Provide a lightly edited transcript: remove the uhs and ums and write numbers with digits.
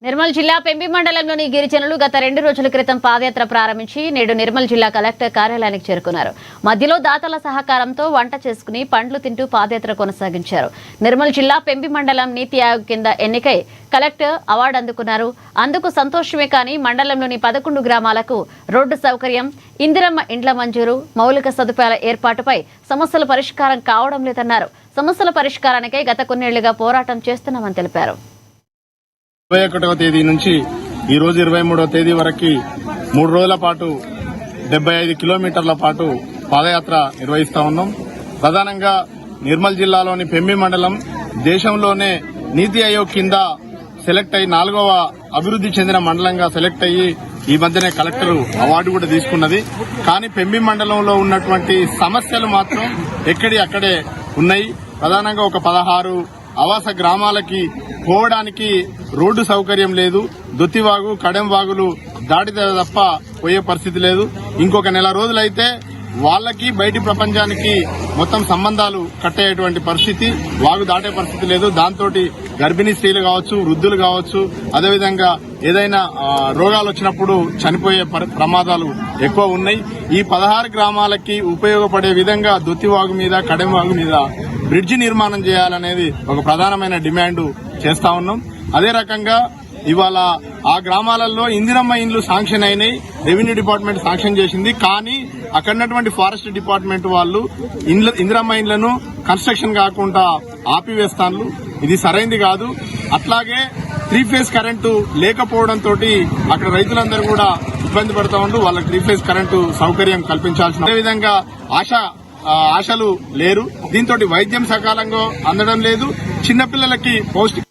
నిర్మల్ జిల్లా పెంబి మండలంలోని గిరిజనులు గత 2 రోజుల క్రితం పాదయాత్ర ప్రారంభించి నేడు నిర్మల్ జిల్లా కలెక్టర్ కార్యాలయానికి చేరుకున్నారు. మధ్యలో దాతల సహకారంతో వంట చేసుకుని పండ్లు తింటూ పాదయాత్ర కొనసాగించారు. నిర్మల్ జిల్లా పెంబి మండలం నీతి ఆయోగ్ కింద ఎన్నికై కలెక్టర్ అవార్డు అందుకున్నారు. అందుకు సంతోషమే కానీ మండలంలోని 11 గ్రామాలకు రోడ్డు సౌకర్యం, ఇందిరమ్మ ఇండ్ల మంజూరు, మౌలిక సదుపాయాల ఏర్పాటుపై సమస్యల పరిష్కారం కావడం లేదన్నారు. సమస్యల పరిష్కారానికై గత కొన్నేళ్లుగా పోరాటం చేస్తున్నామని తెలిపారు. 21వ తేదీ నుంచి ఈ రోజు 23వ తేదీ వరకు 3 రోజుల పాటు 75 కిలోమీటర్ల పాటు పాదయాత్ర నిర్వహిస్తా ఉన్నాం. ప్రధానంగా నిర్మల్ జిల్లాలోని పెంబి మండలం దేశంలోనే నీతి ఆయోగ్ కింద సెలెక్ట్ అయ్యి 4వ అభివృద్ది చెందిన మండలంగా సెలెక్ట్ అయ్యి ఈ మధ్యనే కలెక్టర్ అవార్డు కూడా తీసుకున్నది. కానీ పెంబి మండలంలో ఉన్నటువంటి సమస్యలు మాత్రం ఎక్కడి అక్కడే ఉన్నాయి. ప్రధానంగా ఒక 16 ఆవాస గ్రామాలకి పోవడానికి రోడ్డు సౌకర్యం లేదు. దొత్తివాగు, కడెంవాగులు దాటితే తప్ప పోయే పరిస్థితి లేదు. ఇంకొక నెల రోజులైతే వాళ్ళకి బయటి ప్రపంచానికి మొత్తం సంబంధాలు కట్టేటువంటి పరిస్థితి, వాగు దాటే పరిస్థితి లేదు. దాంతో గర్భిణీ స్త్రీలు కావచ్చు, వృద్ధులు కావచ్చు, అదేవిధంగా ఏదైనా రోగాలు వచ్చినప్పుడు చనిపోయే ప్రమాదాలు ఎక్కువ ఉన్నాయి. ఈ 16 గ్రామాలకి ఉపయోగపడే విధంగా దొత్తివాగు మీద, కడెంవాగు మీద బ్రిడ్జి నిర్మాణం చేయాలనేది ఒక ప్రధానమైన డిమాండ్ చేస్తా ఉన్నాం. అదే రకంగా ఇవాళ ఆ గ్రామాలలో ఇందిరమ్మ ఇండ్లు శాంక్షన్ అయినాయి, రెవెన్యూ డిపార్ట్మెంట్ శాంక్షన్ చేసింది. కానీ అక్కడ ఉన్నటువంటి ఫారెస్ట్ డిపార్ట్మెంట్ వాళ్ళు ఇందిరమ్మ ఇండ్లను కన్స్ట్రక్షన్ కాకుండా ఆపివేస్తాను. ఇది సరైంది కాదు. అట్లాగే 3 ఫేజ్ కరెంటు లేకపోవడంతో అక్కడ రైతులందరూ కూడా ఇబ్బంది పడతా ఉంటూ వాళ్ళకి 3 ఫేజ్ కరెంటు సౌకర్యం కల్పించాల్సిన, అదేవిధంగా ఆశలు లేరు. దీంతో వైద్యం సకాలంగా అందడం లేదు. చిన్నపిల్లలకి పౌష్టిక